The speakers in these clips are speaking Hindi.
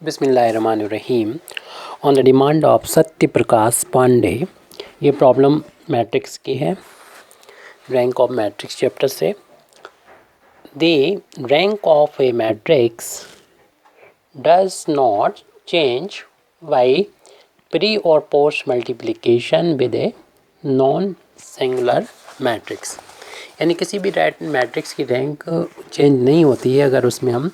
बिस्मिल्लाहिर्रहमानिर्रहीम। On the demand of Satya Prakash Pandey, ये प्रॉब्लम मैट्रिक्स की है, रैंक ऑफ मैट्रिक्स चैप्टर से। The rank of a matrix does not change by pre और post multiplication with a non singular matrix. यानी किसी भी मैट्रिक्स की रैंक चेंज नहीं होती है अगर उसमें हम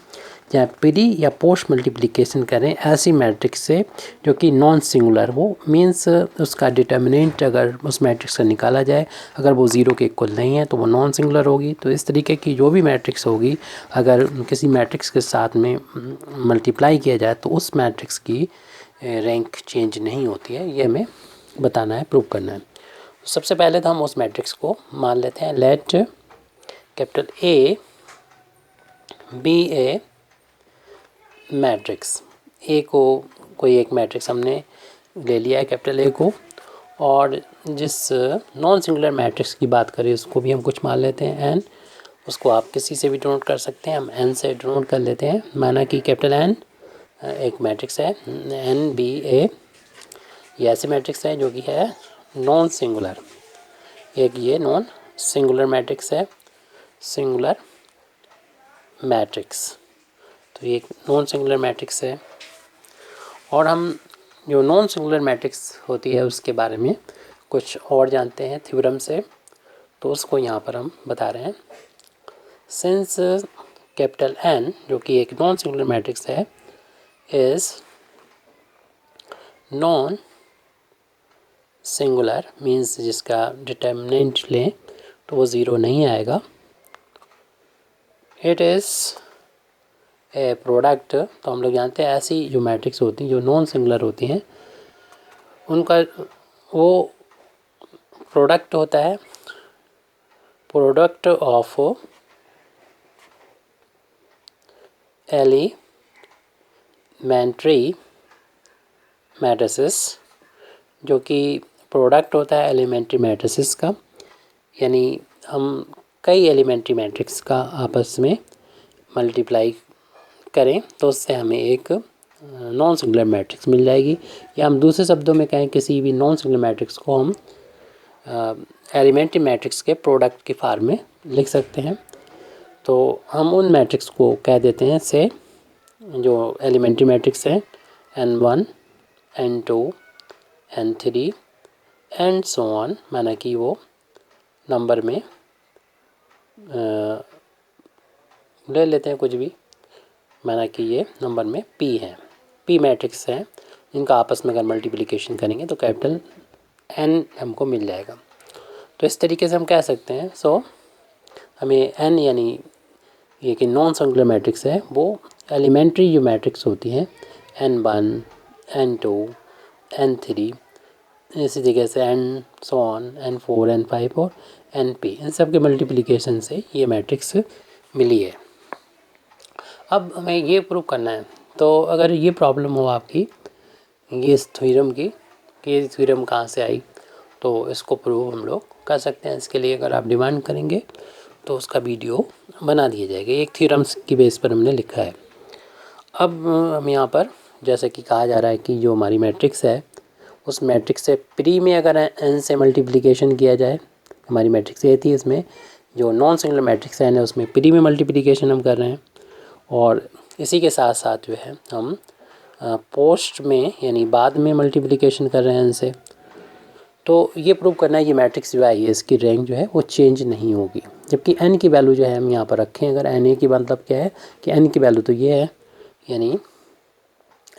या प्री या पोस्ट मल्टीप्लिकेशन करें ऐसी मैट्रिक्स से जो कि नॉन सिंगुलर हो। मीन्स उसका डिटर्मिनेंट अगर उस मैट्रिक्स का निकाला जाए, अगर वो ज़ीरो के इक्वल नहीं है तो वो नॉन सिंगुलर होगी। तो इस तरीके की जो भी मैट्रिक्स होगी, अगर किसी मैट्रिक्स के साथ में मल्टीप्लाई किया जाए तो उस मैट्रिक्स की रैंक चेंज नहीं होती है। ये हमें बताना है, प्रूव करना है। सबसे पहले तो हम उस मैट्रिक्स को मान लेते हैं। Let capital A B A matrix. A को कोई एक मैट्रिक्स हमने ले लिया है कैपिटल ए को, और जिस नॉन सिंगुलर मैट्रिक्स की बात करें उसको भी हम कुछ मान लेते हैं एन। उसको आप किसी से भी डिनोट कर सकते हैं, हम एन से डिनोट कर लेते हैं। माना कि कैपिटल एन एक मैट्रिक्स है, एन बी ए, ये ऐसे मैट्रिक्स है जो कि है नॉन सिंगुलर। एक ये नॉन सिंगुलर मैट्रिक्स है, सिंगुलर मैट्रिक्स। तो ये एक नॉन सिंगुलर मैट्रिक्स है। और हम जो नॉन सिंगुलर मैट्रिक्स होती है उसके बारे में कुछ और जानते हैं थ्योरम से, तो उसको यहाँ पर हम बता रहे हैं। सिंस कैपिटल एन जो कि एक नॉन सिंगुलर मैट्रिक्स है इज़ नॉन सिंगुलर, मीन्स जिसका डिटर्मिनेंट लें तो वो ज़ीरो नहीं आएगा। इट इज़ ए प्रोडक्ट, तो हम लोग जानते हैं ऐसी जो मैट्रिक्स होती हैं जो नॉन सिंगुलर होती हैं उनका वो प्रोडक्ट होता है, प्रोडक्ट ऑफ एलिमेंट्री मैट्रिसेस, जो कि प्रोडक्ट होता है एलिमेंट्री मैट्रिसेस का। यानी हम कई एलिमेंट्री मैट्रिक्स का आपस में मल्टीप्लाई करें तो उससे हमें एक नॉन सिंगुलर मैट्रिक्स मिल जाएगी। या हम दूसरे शब्दों में कहें किसी भी नॉन सिंगुलर मैट्रिक्स को हम एलिमेंट्री मैट्रिक्स के प्रोडक्ट के फॉर्म में लिख सकते हैं। तो हम उन मैट्रिक्स को कह देते हैं से जो एलिमेंट्री मैट्रिक्स है n1 n2 n3 and so on, माना कि वो नंबर में ले लेते हैं कुछ भी, माना कि ये नंबर में p है, p मैट्रिक्स है जिनका आपस में अगर मल्टीप्लिकेशन करेंगे तो कैपिटल n हमको मिल जाएगा। तो इस तरीके से हम कह सकते हैं। सो हमें n यानी ये कि नॉन सिंगुलर मैट्रिक्स है वो एलिमेंट्री जो मैट्रिक्स होती हैं n1 n2 n3, इसी तरीके से n so on n4 n5 और np, इन सब के मल्टीप्लिकेशन से ये मैट्रिक्स मिली है। अब हमें ये प्रूव करना है। तो अगर ये प्रॉब्लम हो आपकी ये इस थ्योरम की कि ये थ्योरम कहाँ से आई, तो इसको प्रूव हम लोग कर सकते हैं। इसके लिए अगर आप डिमांड करेंगे तो उसका वीडियो बना दिया जाएगा। एक थ्योरम्स की बेस पर हमने लिखा है। अब हम यहाँ पर जैसे कि कहा जा रहा है कि जो हमारी मैट्रिक्स है उस मैट्रिक्स से प्री में अगर n से मल्टीप्लिकेशन किया जाए, हमारी मैट्रिक्स ये थी, इसमें जो नॉन सिंगुलर मैट्रिक्स है उसमें प्री में मल्टीप्लिकेशन हम कर रहे हैं, और इसी के साथ साथ जो है हम पोस्ट में यानी बाद में मल्टीप्लिकेशन कर रहे हैं n से। तो ये प्रूव करना है ये मैट्रिक्स जो है इसकी रैंक जो है वो चेंज नहीं होगी। जबकि n की वैल्यू जो है हम यहाँ पर रखें, अगर n की मतलब क्या है कि n की वैल्यू तो ये है, यानी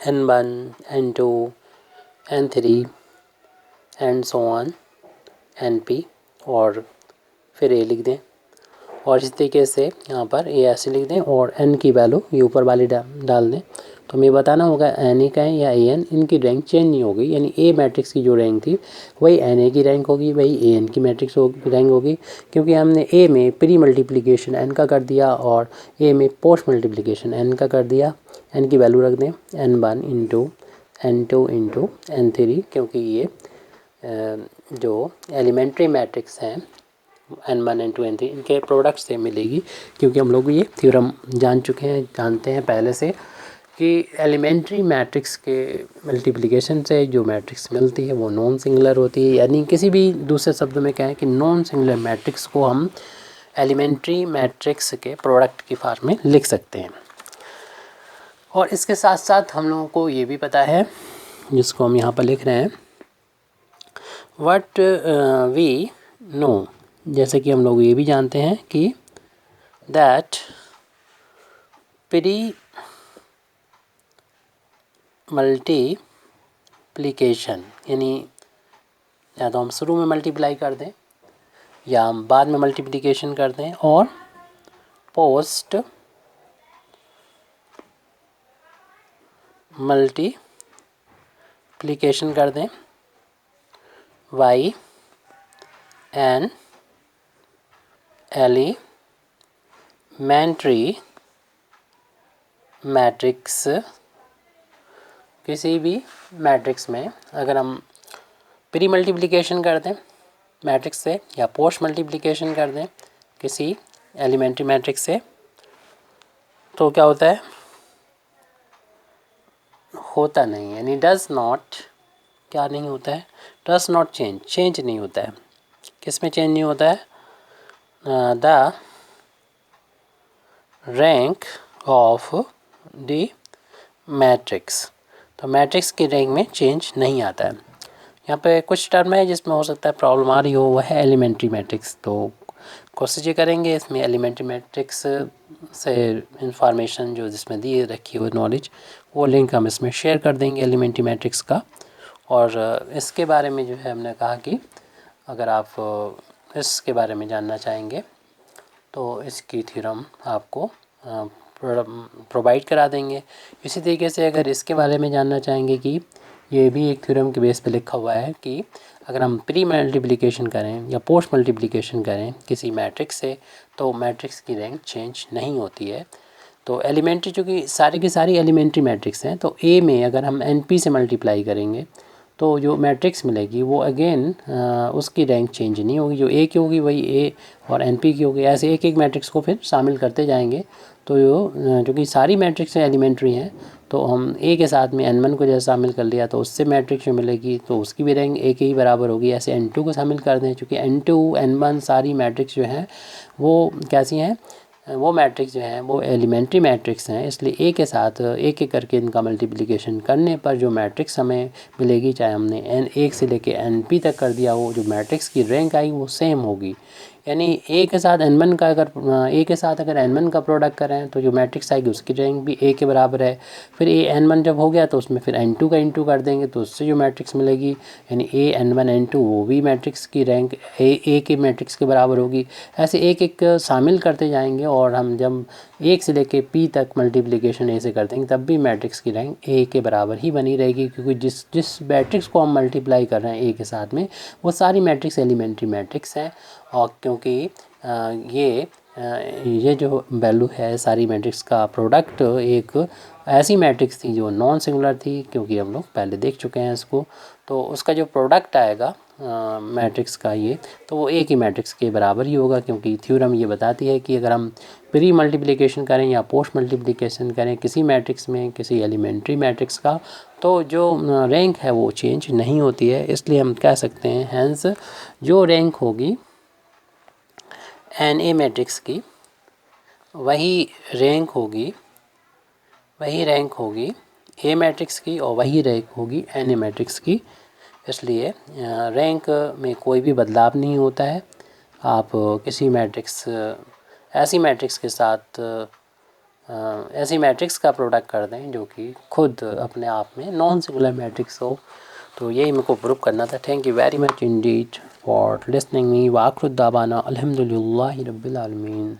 n1 n2 n3 and so on np, और फिर a लिख दें, और इस तरीके से यहाँ पर a ऐसे लिख दें और n की वैल्यू ये ऊपर वाली डाल दें। तो हमें बताना होगा na का है या an, इनकी रैंक चेंज नहीं होगी। यानी a मैट्रिक्स की जो रैंक थी वही na की रैंक होगी, वही an की मैट्रिक्स रैंक होगी, क्योंकि हमने a में प्री मल्टीप्लिकेशन n का कर दिया और a में पोस्ट मल्टीप्लिकेशन n का कर दिया। n की वैल्यू रख दें n1 into n2 into n3, क्योंकि ये जो एलिमेंट्री मैट्रिक्स हैं n1 n2 n3 इनके प्रोडक्ट से मिलेगी। क्योंकि हम लोग ये थ्योरम जान चुके हैं, जानते हैं पहले से कि एलिमेंट्री मैट्रिक्स के मल्टीप्लिकेशन से जो मैट्रिक्स मिलती है वो नॉन सिंगुलर होती है, यानी किसी भी दूसरे शब्दों में कहें कि नॉन सिंगुलर मैट्रिक्स को हम एलिमेंट्री मैट्रिक्स के प्रोडक्ट की फॉर्म में लिख सकते हैं। और इसके साथ साथ हम लोगों को ये भी पता है, जिसको हम यहाँ पर लिख रहे हैं, व्हाट वी नो, जैसे कि हम लोग ये भी जानते हैं कि दैट प्री मल्टीप्लिकेशन, यानी या तो हम शुरू में मल्टीप्लाई कर दें या हम बाद में मल्टीप्लिकेशन कर दें, और पोस्ट मल्टीप्लिकेशन कर दें बाई एन एलिमेंट्री मैट्रिक्स। किसी भी मैट्रिक्स में अगर हम प्री मल्टीप्लिकेशन कर दें मैट्रिक्स से या पोस्ट मल्टीप्लिकेशन कर दें किसी एलिमेंट्री मैट्रिक्स से, तो क्या होता है, होता नहीं, यानी डज नॉट, क्या नहीं होता है, डज नॉट चेंज नहीं होता है। किस में चेंज नहीं होता है, the rank of the matrix, तो मैट्रिक्स की रैंक में चेंज नहीं आता है। यहाँ पे कुछ टर्म है जिसमें हो सकता है प्रॉब्लम आ रही हो, वह है एलिमेंट्री मैट्रिक्स। तो कोशिश ये करेंगे इसमें एलिमेंट्री मैट्रिक्स से इंफॉर्मेशन जो जिसमें दी रखी हो नॉलेज, वो लिंक हम इसमें शेयर कर देंगे एलिमेंट्री मैट्रिक्स का। और इसके बारे में जो है हमने कहा कि अगर आप इसके बारे में जानना चाहेंगे तो इसकी थ्योरम आपको प्रोवाइड करा देंगे। इसी तरीके से अगर इसके बारे में जानना चाहेंगे कि ये भी एक थ्योरम के बेस पे लिखा हुआ है कि अगर हम प्री मल्टीप्लिकेशन करें या पोस्ट मल्टीप्लिकेशन करें किसी मैट्रिक्स से तो मैट्रिक्स की रैंक चेंज नहीं होती है। तो एलिमेंट्री, चूँकि सारी की सारी एलिमेंट्री मैट्रिक्स हैं, तो ए में अगर हम NP से मल्टीप्लाई करेंगे तो जो मैट्रिक्स मिलेगी वो अगेन उसकी रैंक चेंज नहीं होगी, जो ए की होगी वही ए और NP की होगी। ऐसे एक एक मैट्रिक्स को फिर शामिल करते जाएंगे। तो जो कि सारी मैट्रिक्स एलिमेंट्री हैं, तो हम ए के साथ में N1 को जैसे शामिल कर लिया तो उससे मैट्रिक्स जो मिलेगी तो उसकी भी रैंक ए के ही बराबर होगी। ऐसे N2 को शामिल कर दें, चूँकि N2 N1 सारी मैट्रिक्स जो हैं वो कैसी हैं, वो मैट्रिक्स जो हैं वो एलिमेंट्री मैट्रिक्स हैं, इसलिए ए के साथ एक एक करके इनका मल्टीप्लिकेशन करने पर जो मैट्रिक्स हमें मिलेगी, चाहे हमने N1 से लेके NP तक कर दिया हो, जो मैट्रिक्स की रैंक आई वो सेम होगी। यानी ए के साथ N1 का अगर ए के साथ अगर N1 का प्रोडक्ट करें तो जो मैट्रिक्स आएगी उसकी रैंक भी ए के बराबर है। फिर ए N1 जब हो गया तो उसमें फिर N2 का इंटू कर देंगे तो उससे जो मैट्रिक्स मिलेगी, यानी ए N1 N2 वो भी मैट्रिक्स की रैंक ए के मैट्रिक्स के बराबर होगी। ऐसे एक एक शामिल करते जाएंगे और हम जब 1 से लेके P तक मल्टीप्लिकेशन ए से कर देंगे तब भी मैट्रिक्स की रैंक ए के बराबर ही बनी रहेगी, क्योंकि जिस मैट्रिक्स को हम मल्टीप्लाई कर रहे हैं ए के साथ में वो सारी मैट्रिक्स एलिमेंट्री मैट्रिक्स हैं। और क्योंकि ये जो वैल्यू है सारी मैट्रिक्स का प्रोडक्ट एक ऐसी मैट्रिक्स थी जो नॉन सिंगुलर थी, क्योंकि हम लोग पहले देख चुके हैं इसको, तो उसका जो प्रोडक्ट आएगा मैट्रिक्स का ये, तो वो एक ही मैट्रिक्स के बराबर ही होगा, क्योंकि थ्योरम ये बताती है कि अगर हम प्री मल्टीप्लिकेशन करें या पोस्ट मल्टीप्लिकेशन करें किसी मैट्रिक्स में किसी एलिमेंट्री मैट्रिक्स का, तो जो रैंक है वो चेंज नहीं होती है। इसलिए हम कह सकते हैं हैंस जो रैंक होगी NA मैट्रिक्स की वही रैंक होगी A मैट्रिक्स की और वही रैंक होगी NA मैट्रिक्स की। इसलिए रैंक में कोई भी बदलाव नहीं होता है। आप किसी मैट्रिक्स ऐसी मैट्रिक्स के साथ ऐसी मैट्रिक्स का प्रोडक्ट कर दें जो कि खुद अपने आप में नॉन सिंगुलर मैट्रिक्स हो, तो यही मेरे को प्रूव करना था। Thank you very much indeed for listening me. वाखिर दावाना अल्हम्दुलिल्लाहि रब्बिल आलमीन।